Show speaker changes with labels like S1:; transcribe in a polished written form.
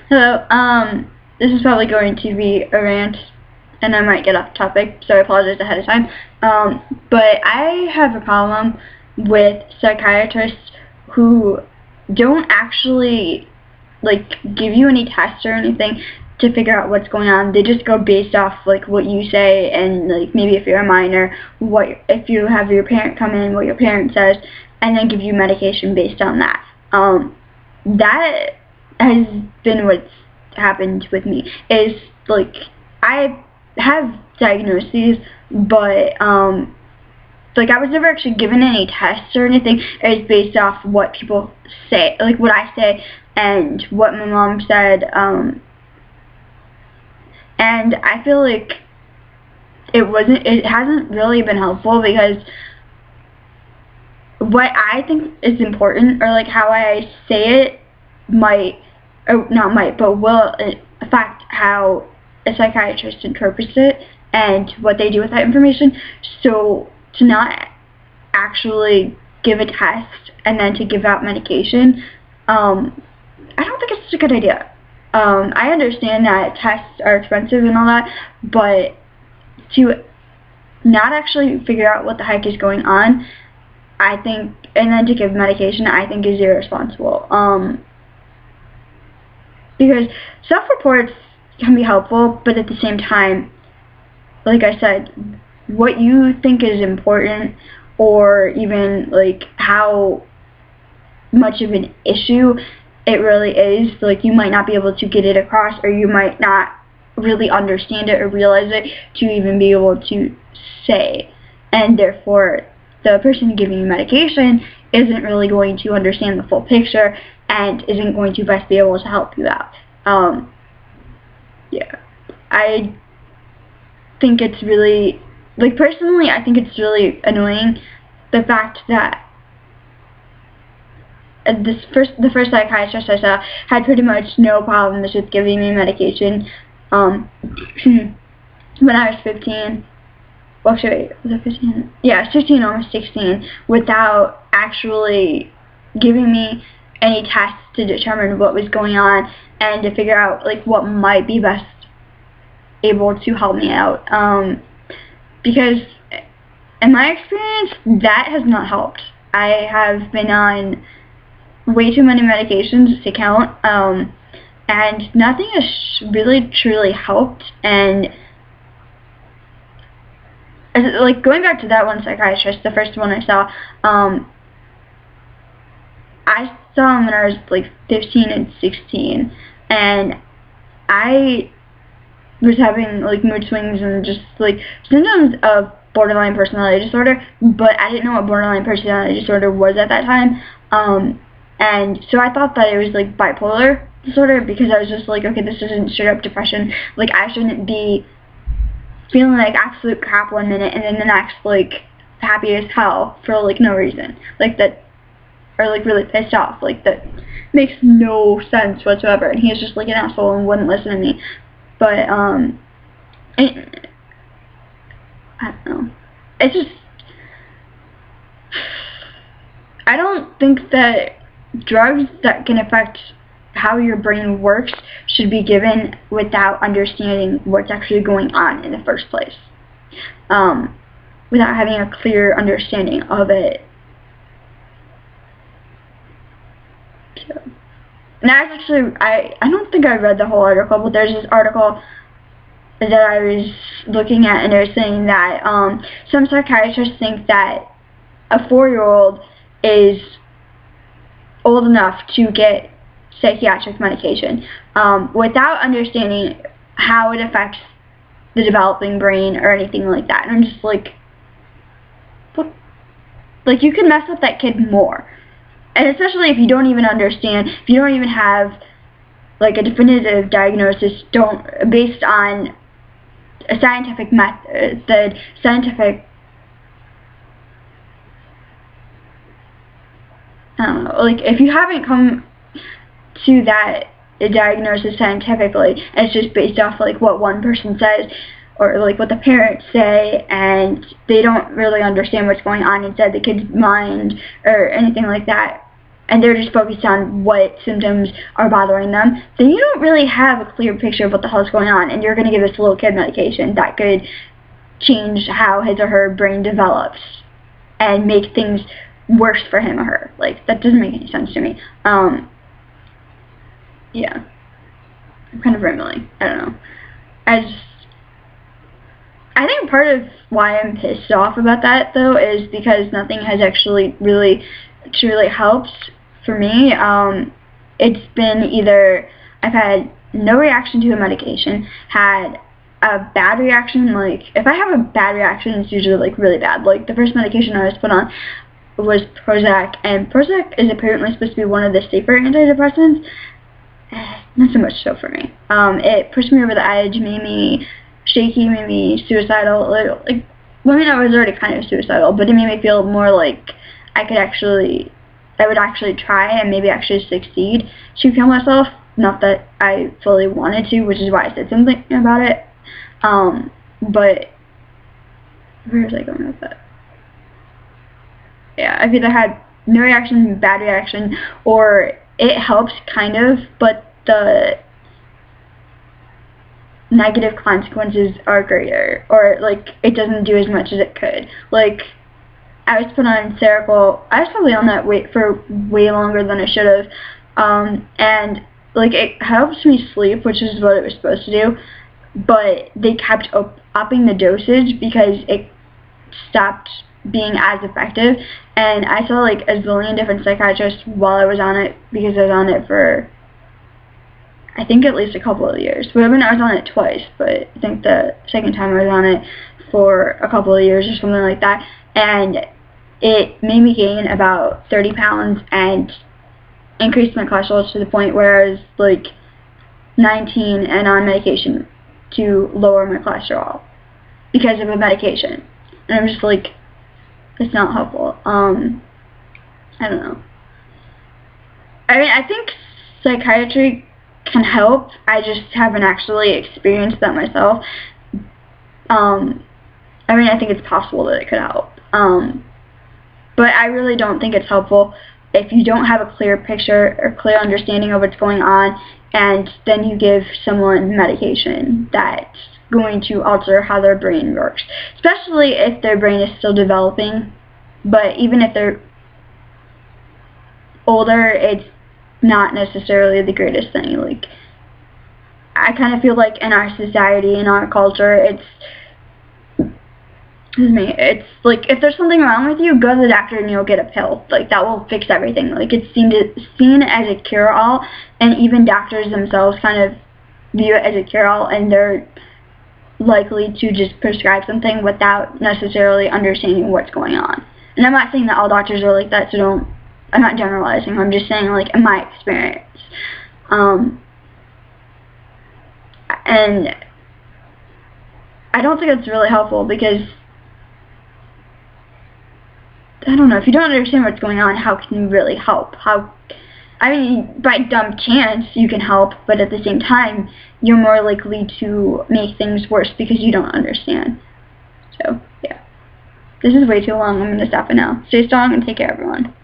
S1: Hello, this is probably going to be a rant, and I might get off topic, so I apologize ahead of time. But I have a problem with psychiatrists who don't actually, give you any tests or anything to figure out what's going on. They just go based off, what you say, and, maybe if you're a minor, if you have your parent come in, what your parent says, and then give you medication based on that. That has been what's happened with me, is, I have diagnoses, but, I was never actually given any tests or anything. It's based off what people say, what I say, and what my mom said, and I feel like it hasn't really been helpful, because what I think is important, or how I say it, will affect how a psychiatrist interprets it and what they do with that information. So to not actually give a test and then to give out medication, I don't think it's a good idea. I understand that tests are expensive and all that, but to not actually figure out what the heck is going on, I think, and then to give medication, I think is irresponsible. Because self-reports can be helpful, but at the same time, like I said, what you think is important, or even how much of an issue it really is, you might not be able to get it across, or you might not really understand it or realize it to even be able to say, and therefore the person giving you medication isn't really going to understand the full picture and isn't going to best be able to help you out. Yeah, I think it's really, personally, I think it's really annoying, the fact that the first psychiatrist I saw had pretty much no problems with giving me medication, when I was 15. Well, actually, was I 15? Yeah, I was 15, almost 16, without actually giving me any tests to determine what was going on and to figure out, what might be best able to help me out. Because, in my experience, that has not helped. I have been on way too many medications to count, and nothing has really, truly helped, and going back to that one psychiatrist, the first one I saw him when I was 15 and 16, and I was having mood swings and just symptoms of borderline personality disorder, but I didn't know what borderline personality disorder was at that time, and so I thought that it was bipolar disorder, because I was just okay, this isn't straight up depression. I shouldn't be feeling absolute crap one minute and then the next happy as hell for no reason, that, or really pissed off, that makes no sense whatsoever. And he was just an asshole and wouldn't listen to me. But I don't know, it's just, I don't think that drugs that can affect how your brain works should be given without understanding what's actually going on in the first place, without having a clear understanding of it. So, and I don't think I read the whole article, but there's this article that I was looking at, and they were saying that some psychiatrists think that a 4-year-old is old enough to get psychiatric medication, without understanding how it affects the developing brain or anything like that. And I'm just you can mess with that kid more. And especially if you don't even understand, if you don't even have a definitive diagnosis, based on a scientific method, I don't know, if you haven't come to that diagnosis scientifically, and it's just based off what one person says, or what the parents say, and they don't really understand what's going on inside the kid's mind or anything like that, and they're just focused on what symptoms are bothering them, then you don't really have a clear picture of what the hell is going on, and you're going to give this little kid medication that could change how his or her brain develops and make things worse for him or her. Like, that doesn't make any sense to me. Yeah. I'm kind of rambling. I don't know. I think part of why I'm pissed off about that, though, is because nothing has actually really truly helped for me. It's been either I've had no reaction to a medication, had a bad reaction. Like, if I have a bad reaction, it's usually, like, really bad. Like, the first medication I was put on was Prozac, and Prozac is apparently supposed to be one of the safer antidepressants. Not so much so for me. It pushed me over the edge, made me shaky, made me suicidal. Like, I mean, I was already kind of suicidal, but it made me feel more like I would actually try and maybe actually succeed to kill myself. Not that I fully wanted to, which is why I said something about it. But where was I going with that? Yeah, I've either had no reaction, bad reaction, or it helps kind of, but the negative consequences are greater, or like it doesn't do as much as it could. Like, I was put on Seroquel. I was probably on that for way longer than I should have, and like it helps me sleep, which is what it was supposed to do, but they kept upping the dosage because it stopped being as effective. And I saw like a zillion different psychiatrists while I was on it, because I was on it for I think at least a couple of years. Well, I mean, I was on it twice, but I think the second time I was on it for a couple of years or something like that, and it made me gain about 30 pounds and increased my cholesterol to the point where I was like 19 and on medication to lower my cholesterol because of a medication. And I'm just like, it's not helpful. I don't know. I mean, I think psychiatry can help. I just haven't actually experienced that myself. I mean, I think it's possible that it could help. But I really don't think it's helpful if you don't have a clear picture or clear understanding of what's going on, and then you give someone medication that's going to alter how their brain works, especially if their brain is still developing. But even if they're older, it's not necessarily the greatest thing. Like, I kind of feel like in our society, in our culture, it's like if there's something wrong with you, go to the doctor and you'll get a pill. Like, that will fix everything. Like, it's seen as a cure-all, and even doctors themselves kind of view it as a cure-all, and they're likely to just prescribe something without necessarily understanding what's going on. And I'm not saying that all doctors are like that, so I'm not generalizing. I'm just saying, like, in my experience. And I don't think it's really helpful, because I don't know, if you don't understand what's going on, how can you really help? I mean, by dumb chance, you can help, but at the same time, you're more likely to make things worse because you don't understand. So, yeah. This is way too long. I'm going to stop it now. Stay strong and take care, everyone.